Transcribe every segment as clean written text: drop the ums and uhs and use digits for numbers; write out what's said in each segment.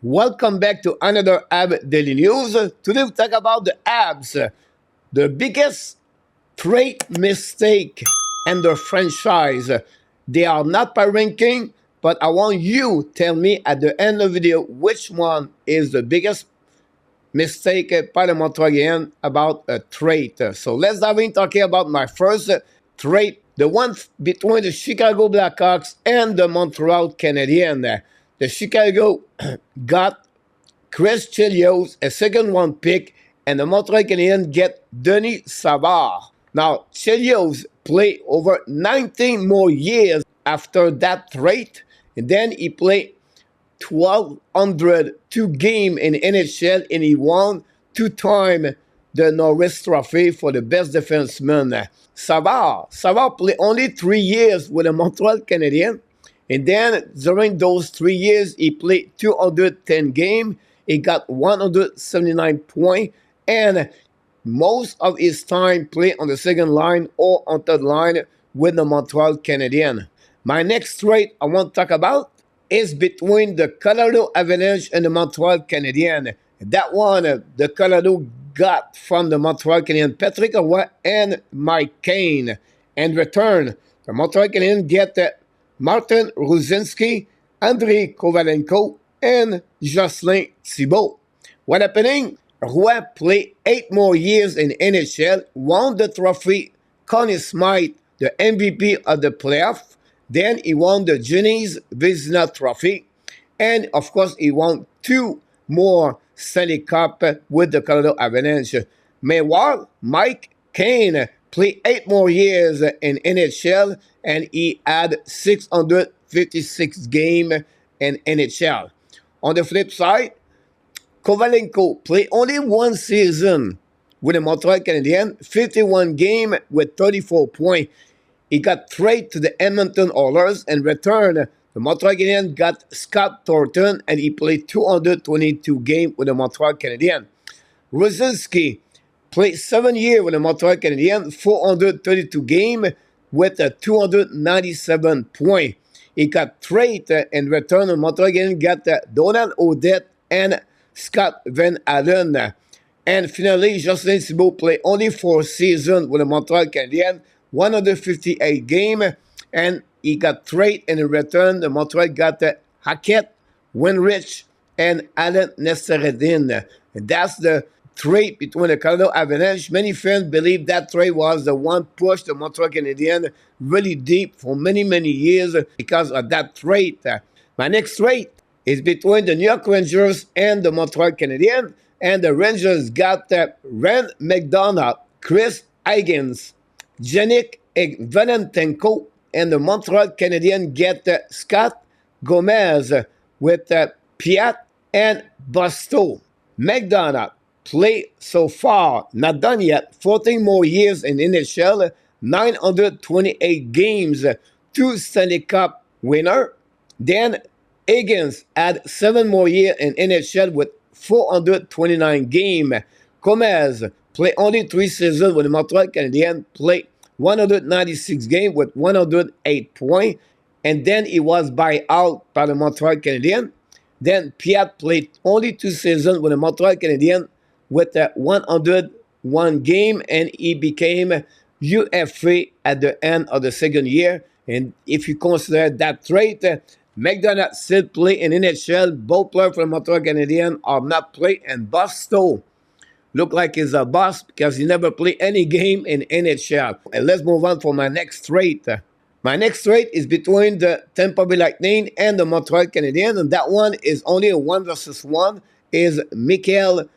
Welcome back to another Habs Daily News. Today we talk about the Habs, the biggest trade mistake in their franchise. They are not by ranking, but I want you to tell me at the end of the video which one is the biggest mistake by the Montreal Canadiens about a trade. So let's dive in talking about my first trade, the one between the Chicago Blackhawks and the Montreal Canadiens. The Chicago got Chris Chelios, a second round pick, and the Montreal Canadiens get Denis Savard. Now, Chelios played over 19 more years after that trade, and then he played 1,202 games in NHL, and he won two-time the Norris Trophy for the best defenseman. Savard played only 3 years with the Montreal Canadiens, and then during those 3 years, he played 210 games. He got 179 points, and most of his time played on the second line or on third line with the Montreal Canadiens. My next trade I want to talk about is between the Colorado Avalanche and the Montreal Canadiens. That one, the Colorado got from the Montreal Canadiens Patrick Roy and Mike Kane. In return, the Montreal Canadiens get Martin Ruzinski, Andrei Kovalenko, and Jocelyn Thibault. What happening? Roy played 8 more years in NHL, won the trophy, Conn Smythe, the MVP of the playoff. Then he won the Jennings Vezina Trophy. And of course, he won 2 more Stanley Cup with the Colorado Avalanche. Meanwhile, Mike Kane played 8 more years in NHL, and he had 656 games in NHL. On the flip side, Kovalenko played only 1 season with the Montreal Canadiens, 51 games with 34 points. He got traded to the Edmonton Oilers. In return, the Montreal Canadiens got Scott Thornton, and he played 222 games with the Montreal Canadiens. Ruzinski played 7 years with the Montreal Canadiens, 432 games with 297 points. He got traded in return. The Montreal Canadiens got Donald Odette and Scott Van Allen. And finally, Jocelyn Thibault played only 4 seasons with the Montreal Canadiens, 158 games, and he got traded in return. The Montreal got Hackett, Winrich, and Alan Nesteredin. And that's the trade between the Colorado Avalanche. Many fans believe that trade was the one pushed the Montreal Canadiens really deep for many, many years because of that trade. My next trade is between the New York Rangers and the Montreal Canadiens, and the Rangers got Ren McDonough, Chris Higgins, Yannick Valentenko, and the Montreal Canadiens get Scott Gomez with Piat and Busto. McDonough played so far, not done yet, 14 more years in NHL, 928 games, 2 Stanley Cup winner. Then Higgins had 7 more years in NHL with 429 games. Gomez played only 3 seasons with the Montreal Canadiens, played 196 games with 108 points, and then he was buy out by the Montreal Canadiens. Then Piat played only 2 seasons with the Montreal Canadiens with 101 game, and he became UFA at the end of the second year. And if you consider that trade, McDonough still play in NHL. Both players from Montreal Canadiens are not playing, and Busto look like he's a bust because he never played any game in NHL. And let's move on for my next trade. My next trade is between the Tampa Bay Lightning and the Montreal Canadiens, and that one is only a 1 versus 1. Is Mikhail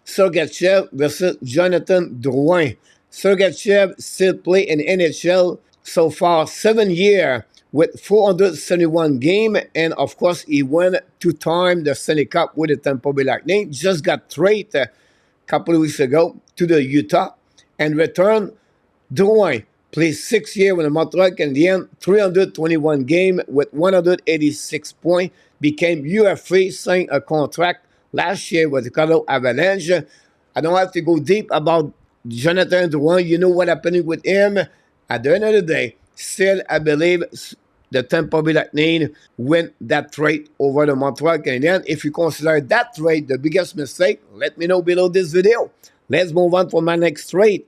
Sergachev versus Jonathan Drouin. Sergachev still play in NHL so far 7 years with 471 games, and of course he won 2 times the Stanley Cup with the Tampa Bay Lightning. Just got traded a couple of weeks ago to the Utah. And return, Drouin played 6 years with the Montreal Canadiens, 321 games with 186 points, became UFA, signed a contract last year with the Colorado Avalanche. I don't have to go deep about Jonathan Drouin. You know what happened with him. At the end of the day, still, I believe the Tampa Bay Lightning win that trade over the Montreal Canadiens. If you consider that trade the biggest mistake, let me know below this video. Let's move on for my next trade.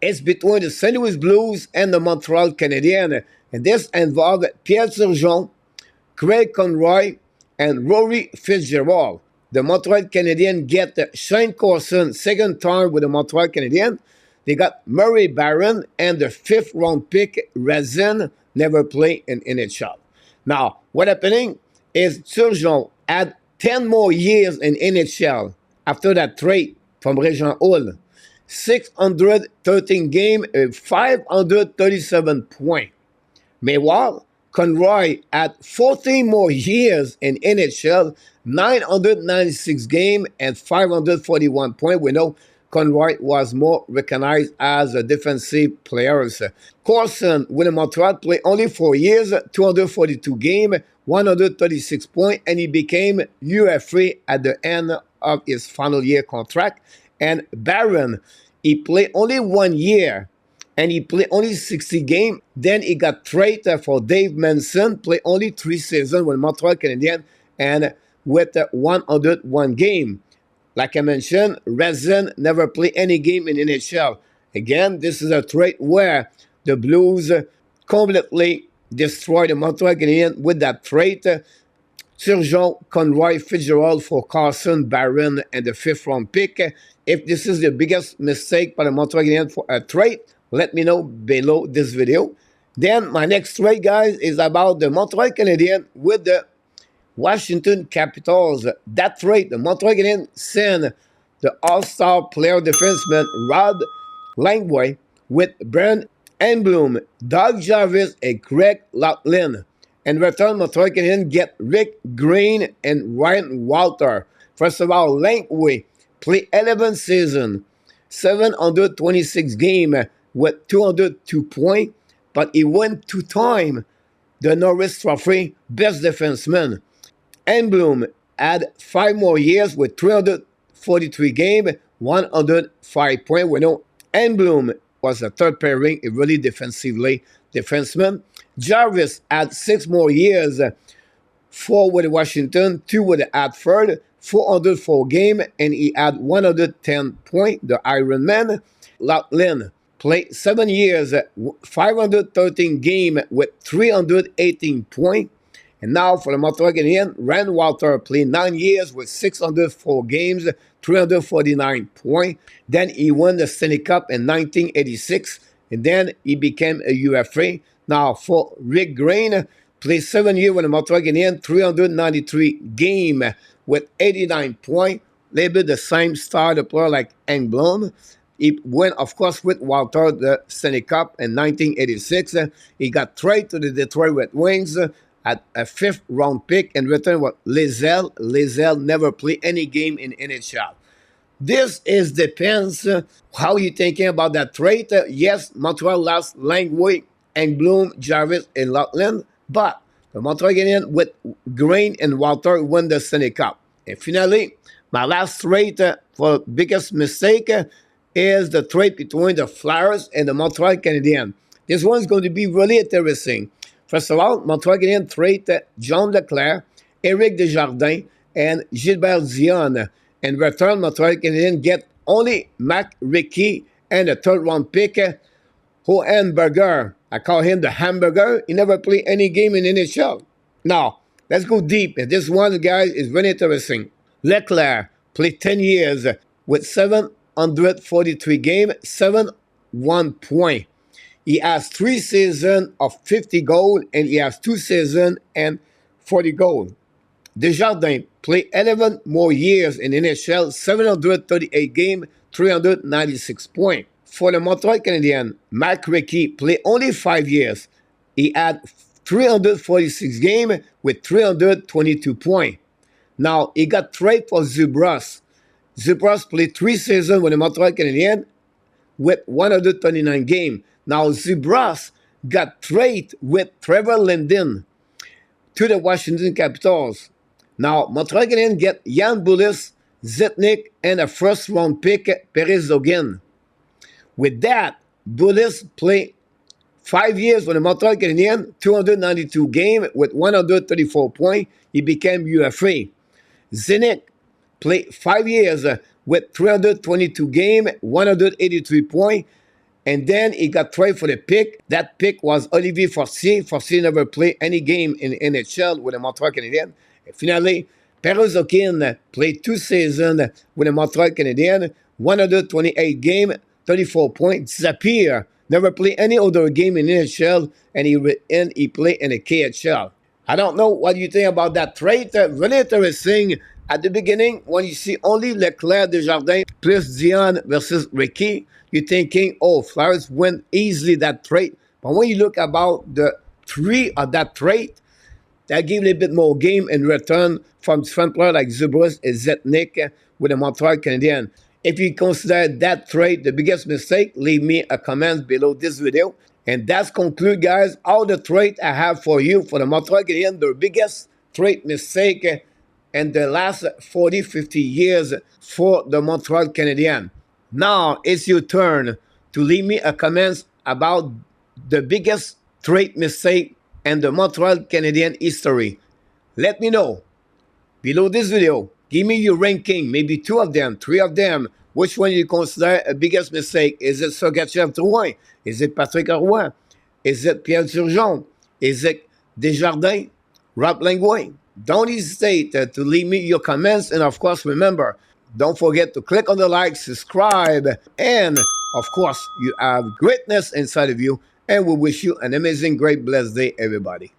It's between the St. Louis Blues and the Montreal Canadiens. And this involved Pierre Turgeon, Craig Conroy, and Rory Fitzgerald. The Montreal Canadiens get Shane Corson, second time with the Montreal Canadiens. They got Murray Barron and the fifth round pick, Razin, never played in NHL. Now, what happening is Turgeon had 10 more years in NHL after that trade from Régent Hull. 613 games, 537 points. Meanwhile, Conroy had 14 more years in NHL, 996 games and 541 points. We know Conroy was more recognized as a defensive player. Corson with Montreal played only 4 years, 242 games, 136 points, and he became UFA at the end of his final year contract. And Barron, he played only 1 year, and he played only 60 games. Then he got traded for Dave Manson, played only 3 seasons with Montreal Canadiens, and with 101 game. Like I mentioned, Razin never played any game in NHL. Again, this is a trade where the Blues completely destroyed the Montreal Canadiens with that trade. Turgeon, Conroy, Fitzgerald for Carson, Barron, and the fifth round pick. If this is the biggest mistake by the Montreal Canadiens for a trade, let me know below this video. Then my next trade, guys, is about the Montreal Canadiens with the Washington Capitals. That trade, the Montreal Canadiens sent the all-star player defenseman Rod Langway with Brent Enblum, Doug Jarvis, and Craig Laughlin. In return, Montreal Canadiens get Rick Green and Ryan Walter. First of all, Langway played 11 seasons, 726 games with 202 points, but he won 2 times the Norris Trophy Best Defenseman. Enblum had 5 more years with 343 games, 105 points. We know Enblum was a third pairing, a really defensively defenseman. Jarvis had 6 more years, 4 with Washington, 2 with Hartford, 404 games, and he had 110 points, the Iron Man. Laughlin played 7 years, 513 games with 318 points. And now for the Montreal Canadiens, Ryan Walter played 9 years with 604 games, 349 points. Then he won the Stanley Cup in 1986, and then he became a UFA. Now for Rick Green, played 7 years with the Montreal Canadiens, 393 games with 89 points. Labeled the same star the player like Enblum. He went, of course, with Walter the Stanley Cup in 1986. He got traded to the Detroit Red Wings at a 5th round pick, and return with Lizelle. Lizelle never played any game in NHL. This is depends how you thinking about that trade. Yes, Montreal lost Langway, Enblum, Jarvis, and Laughlin, but the Montreal Canadiens with Green and Walter won the Stanley Cup. And finally, my last trade for biggest mistake is the trade between the Flyers and the Montreal Canadiens. This one's going to be really interesting. First of all, Montreal Canadiens traded John Leclerc, Éric Desjardins, and Gilbert Dion. In return, Montreal Canadiens get only Mac Rickey and a third round pick, Hohenberger. I call him the hamburger. He never played any game in NHL. Now, let's go deep. And this one, guys, is very interesting. Leclerc played 10 years with 743 games, 71 points. He has 3 seasons of 50 goals, and he has 2 seasons and 40 goals. Desjardins played 11 more years in NHL, 738 games, 396 points. For the Montreal Canadiens, Mac Rickey played only 5 years. He had 346 games with 322 points. Now, he got traded for Zubras. Zubras played 3 seasons with the Montreal Canadiens with 139 games. Now, Zubras got traded with Trevor Linden to the Washington Capitals. Now, Montreal Canadiens get Jan Bullis, Zitnik, and a first-round pick, Perez Dogan. With that, Bullis played 5 years with the Montreal Canadiens, 292 games with 134 points. He became UFA. Zenit played 5 years with 322 games, 183 points. And then he got traded for the pick. That pick was Olivier Forcier. Forcier never played any game in NHL with the Montreal Canadiens. And finally, Perez-Okin played 2 seasons with the Montreal Canadiens, 128 games, 34 points, disappear. Never played any other game in NHL, and he played in the KHL. I don't know what you think about that trade. Really interesting. At the beginning, when you see only Leclerc, Desjardins, plus Dion versus Ricky, you're thinking, oh, Flyers win easily that trade. But when you look about the three of that trade, that give a little bit more game in return from different players like Zubrus and Zetnik with the Montreal Canadiens. If you consider that trade the biggest mistake, leave me a comment below this video. And that's conclude, guys, all the trade I have for you for the Montreal Canadiens, the biggest trade mistake in the last 40, 50 years for the Montreal Canadiens. Now it's your turn to leave me a comment about the biggest trade mistake in the Montreal Canadiens history. Let me know below this video. Give me your ranking, maybe 2 of them, 3 of them. Which one you consider a biggest mistake? Is it Sergachev Drouin? Is it Patrick Roy? Is it Pierre Turgeon? Is it Desjardins? Rob Langlois? Don't hesitate to leave me your comments. And of course, remember, don't forget to click on the like, subscribe, and of course, you have greatness inside of you. And we wish you an amazing, great, blessed day, everybody.